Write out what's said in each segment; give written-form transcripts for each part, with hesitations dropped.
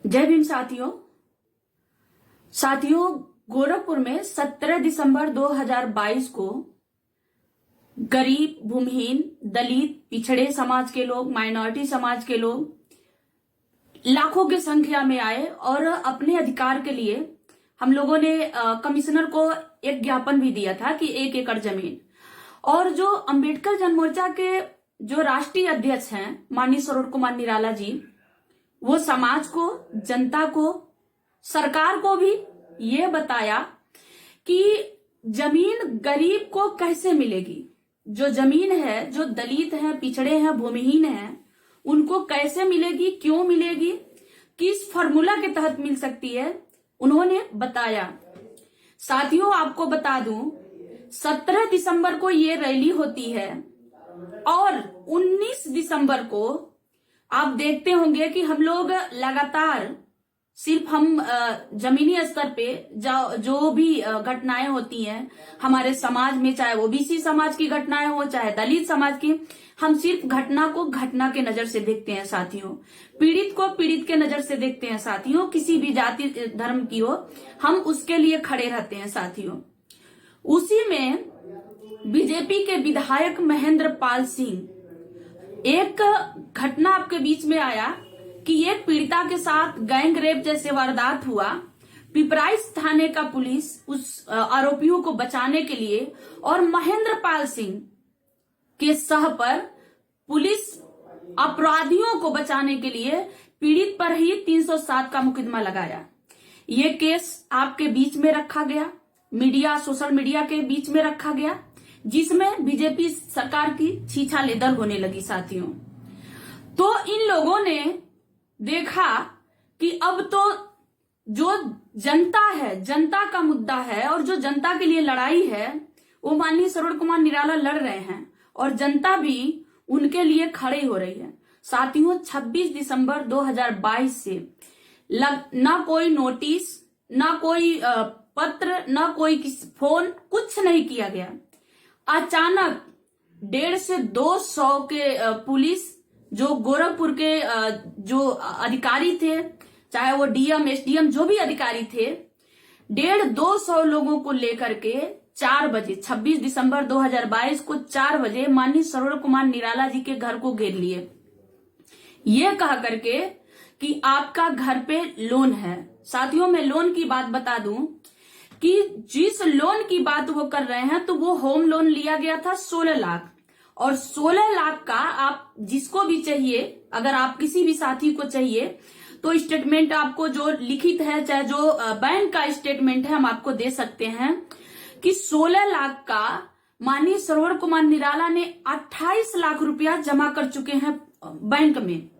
जय भीम साथियों। गोरखपुर में 17 दिसंबर 2022 को गरीब, भूमिहीन, दलित, पिछड़े समाज के लोग, माइनॉरिटी समाज के लोग लाखों की संख्या में आए और अपने अधिकार के लिए हम लोगों ने कमिश्नर को एक ज्ञापन भी दिया था कि 1 एकड़ जमीन। और जो अंबेडकर जनमोर्चा के जो राष्ट्रीय अध्यक्ष हैं माननीय सरोज कुमार निराला जी, वो समाज को, जनता को, सरकार को भी ये बताया कि जमीन गरीब को कैसे मिलेगी। जो जमीन है, जो दलित हैं, पिछड़े हैं, भूमिहीन हैं, उनको कैसे मिलेगी, क्यों मिलेगी, किस फॉर्मूला के तहत मिल सकती है, उन्होंने बताया। साथियों, आपको बता दूं 17 दिसंबर को ये रैली होती है और 19 दिसंबर को आप देखते होंगे कि हम लोग लगातार सिर्फ हम जमीनी स्तर पे जो भी घटनाएं होती हैं हमारे समाज में, चाहे ओबीसी समाज की घटनाएं हो, चाहे दलित समाज की, हम सिर्फ घटना को घटना के नजर से देखते हैं साथियों। पीड़ित को पीड़ित के नजर से देखते हैं साथियों। किसी भी जाति धर्म की हो, हम उसके लिए खड़े रहते हैं साथियों। उसी में बीजेपी के विधायक महेंद्र पाल सिंह, एक घटना आपके बीच में आया कि एक पीड़िता के साथ गैंग रेप जैसे वारदात हुआ। पिपराइच थाने का पुलिस उस आरोपियों को बचाने के लिए और महेंद्र पाल सिंह के सह पर पुलिस अपराधियों को बचाने के लिए पीड़ित पर ही 307 का मुकदमा लगाया। ये केस आपके बीच में रखा गया, मीडिया, सोशल मीडिया के बीच में रखा गया, जिसमें बीजेपी सरकार की छीछालेदर होने लगी साथियों। तो इन लोगों ने देखा कि अब तो जो जनता है, जनता का मुद्दा है और जो जनता के लिए लड़ाई है, वो माननीय सरोज कुमार निराला लड़ रहे हैं और जनता भी उनके लिए खड़े हो रही है साथियों। 26 दिसंबर 2022 से ना कोई नोटिस, ना कोई पत्र, ना कोई फोन, कुछ नहीं किया गया। अचानक 150 से 200 के पुलिस, जो गोरखपुर के जो अधिकारी थे, चाहे वो डीएम, एसडीएम, जो भी अधिकारी थे, 150-200 लोगों को लेकर के 4 बजे 26 दिसंबर 2022 को 4 बजे माननीय सरोज कुमार निराला जी के घर को घेर लिए, ये कहा करके कि आपका घर पे लोन है। साथियों, मैं लोन की बात बता दूं कि जिस लोन की बात वो कर रहे हैं, तो वो होम लोन लिया गया था 16 लाख, और 16 लाख का आप जिसको भी चाहिए, अगर आप किसी भी साथी को चाहिए तो स्टेटमेंट आपको जो लिखित है, चाहे जो बैंक का स्टेटमेंट है, हम आपको दे सकते हैं कि 16 लाख का माननीय सरोज कुमार निराला ने 28 लाख रुपया जमा कर चुके हैं बैंक में।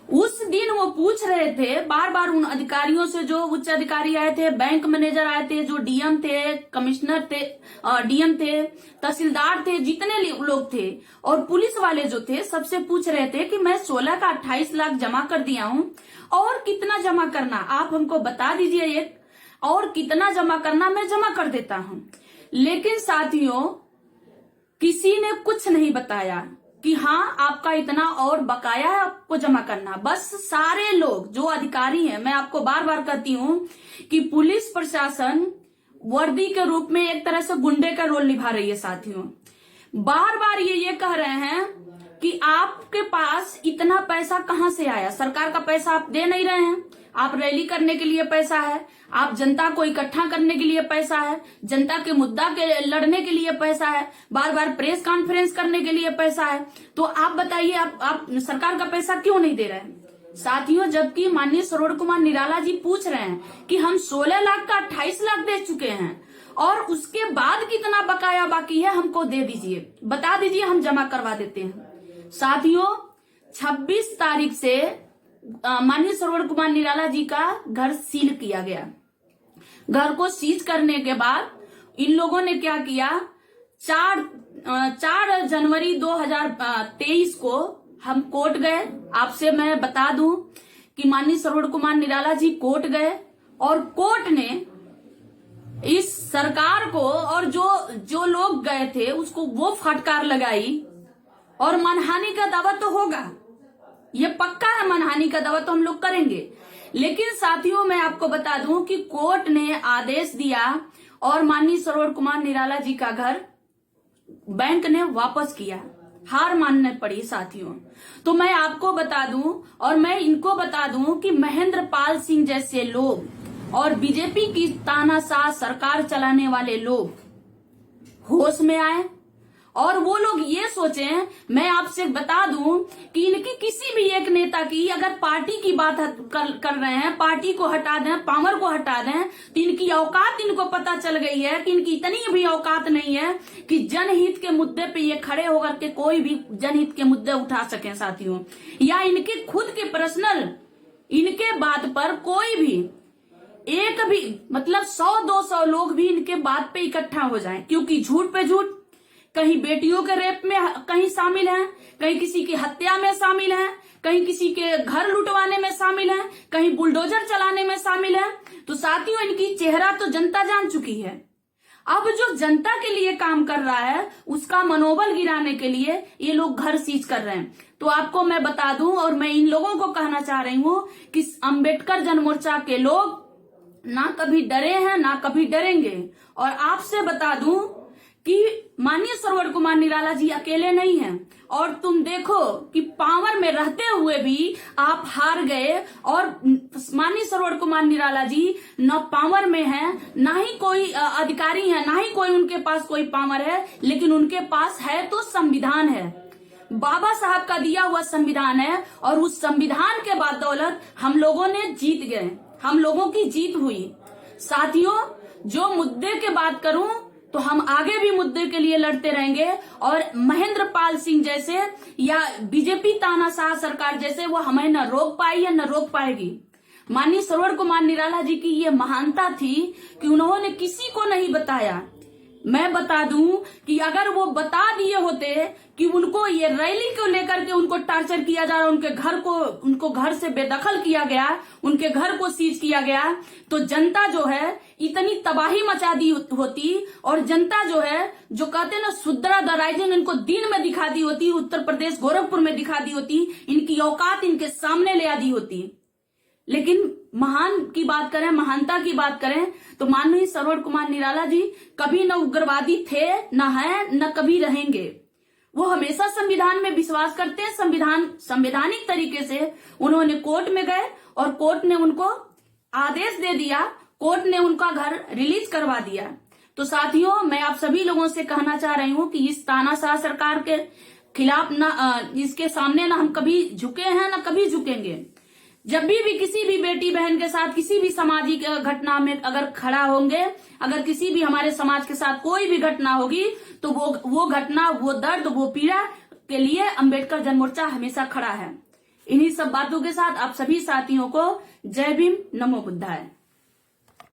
उस दिन वो पूछ रहे थे बार बार उन अधिकारियों से, जो उच्च अधिकारी आए थे, बैंक मैनेजर आए थे, जो डीएम थे, कमिश्नर थे, डीएम थे, तहसीलदार थे, जितने लोग थे, और पुलिस वाले जो थे, सबसे पूछ रहे थे कि मैं 16 का 28 लाख जमा कर दिया हूं, और कितना जमा करना आप हमको बता दीजिए, एक और कितना जमा करना, मैं जमा कर देता हूं। लेकिन साथियों, किसी ने कुछ नहीं बताया कि हाँ आपका इतना और बकाया है, आपको जमा करना। बस सारे लोग जो अधिकारी हैं, मैं आपको बार बार कहती हूं कि पुलिस प्रशासन वर्दी के रूप में एक तरह से गुंडे का रोल निभा रही है साथियों। बार बार ये कह रहे हैं कि आपके पास इतना पैसा कहां से आया, सरकार का पैसा आप दे नहीं रहे हैं, आप रैली करने के लिए पैसा है, आप जनता को इकट्ठा करने के लिए पैसा है, जनता के मुद्दा के लड़ने के लिए पैसा है, बार बार प्रेस कॉन्फ्रेंस करने के लिए पैसा है, तो आप बताइए आप सरकार का पैसा क्यों नहीं दे रहे हैं साथियों। जबकि माननीय सरोज कुमार निराला जी पूछ रहे हैं कि हम 16 लाख का 28 लाख दे चुके हैं और उसके बाद कितना बकाया बाकी है हमको दे दीजिए, बता दीजिए, हम जमा करवा देते हैं। साथियों, 26 तारीख से माननीय सरोज कुमार निराला जी का घर सील किया गया। घर को सीज करने के बाद इन लोगों ने क्या किया, 4 जनवरी 2023 को हम कोर्ट गए। आपसे मैं बता दूं कि माननीय सरोज कुमार निराला जी कोर्ट गए और कोर्ट ने इस सरकार को, और जो लोग गए थे उसको वो फटकार लगाई, और मानहानि का दावा तो होगा, ये पक्का है, मानहानि का दावा तो हम लोग करेंगे। लेकिन साथियों मैं आपको बता दूं कि कोर्ट ने आदेश दिया और माननीय सरोवर कुमार निराला जी का घर बैंक ने वापस किया, हार मानने पड़ी साथियों। तो मैं आपको बता दूं और मैं इनको बता दूं कि महेंद्र पाल सिंह जैसे लोग और बीजेपी की तानाशाह सरकार चलाने वाले लोग होश में आए और वो लोग ये सोचें। मैं आपसे बता दूं कि इनकी किसी भी एक नेता की अगर पार्टी की बात कर रहे हैं, पार्टी को हटा दें, पावर को हटा दें, तो इनकी औकात इनको पता चल गई है कि इनकी इतनी भी औकात नहीं है कि जनहित के मुद्दे पे ये खड़े होकर के कोई भी जनहित के मुद्दे उठा सकें साथियों। या इनके खुद के पर्सनल इनके बात पर कोई भी एक भी मतलब 100-200 लोग भी इनके बात पे इकट्ठा हो जाएं, क्योंकि झूठ पे झूठ, कहीं बेटियों के रेप में कहीं शामिल हैं, कहीं किसी की हत्या में शामिल हैं, कहीं किसी के घर लुटवाने में शामिल हैं, कहीं बुलडोजर चलाने में शामिल हैं। तो साथियों इनकी चेहरा तो जनता जान चुकी है। अब जो जनता के लिए काम कर रहा है उसका मनोबल गिराने के लिए ये लोग घर सीज कर रहे हैं। तो आपको मैं बता दूं और मैं इन लोगों को कहना चाह रही हूं कि अम्बेडकर जनमोर्चा के लोग ना कभी डरे हैं ना कभी डरेंगे। और आपसे बता दूं कि माननीय सरोवर कुमार निराला जी अकेले नहीं हैं और तुम देखो कि पावर में रहते हुए भी आप हार गए और माननीय सरोवर कुमार निराला जी न पावर में हैं, ना ही कोई अधिकारी है, ना ही कोई उनके पास कोई पावर है, लेकिन उनके पास है तो संविधान है, बाबा साहब का दिया हुआ संविधान है। और उस संविधान के बदौलत हम लोगों ने जीत गए, हम लोगों की जीत हुई। साथियों जो मुद्दे की बात करूं तो हम आगे भी मुद्दे के लिए लड़ते रहेंगे और महेंद्र पाल सिंह जैसे या बीजेपी तानाशाह सरकार जैसे वो हमें न रोक पाई या न रोक पाएगी। माननीय सरोवर कुमार निराला जी की ये महानता थी कि उन्होंने किसी को नहीं बताया। मैं बता दूं कि अगर वो बता दिए होते कि उनको ये रैली को लेकर के उनको टॉर्चर किया जा रहा, उनको घर से बेदखल किया गया, उनके घर को सीज किया गया, तो जनता जो है इतनी तबाही मचा दी होती और जनता जो है जो कहते हैं ना सुद्रा द राइजिंग इनको दिन में दिखा दी होती, उत्तर प्रदेश गोरखपुर में दिखा दी होती, इनकी औकात इनके सामने ले आ दी होती। लेकिन महान की बात करें, महानता की बात करें तो माननीय सरोवर कुमार निराला जी कभी न उग्रवादी थे, न है, न कभी रहेंगे। वो हमेशा संविधान में विश्वास करते हैं। संवैधानिक तरीके से उन्होंने कोर्ट में गए और कोर्ट ने उनको आदेश दे दिया, कोर्ट ने उनका घर रिलीज करवा दिया। तो साथियों मैं आप सभी लोगों से कहना चाह रही हूं कि इस तानाशाह सरकार के खिलाफ इसके सामने ना हम कभी झुके हैं ना कभी झुकेंगे। जब भी किसी भी बेटी बहन के साथ किसी भी सामाजिक घटना में अगर खड़ा होंगे, अगर किसी भी हमारे समाज के साथ कोई भी घटना होगी तो वो घटना, वो दर्द, वो पीड़ा के लिए अम्बेडकर जनमोर्चा हमेशा खड़ा है। इन्हीं सब बातों के साथ आप सभी साथियों को जय भीम, नमो बुद्धाय।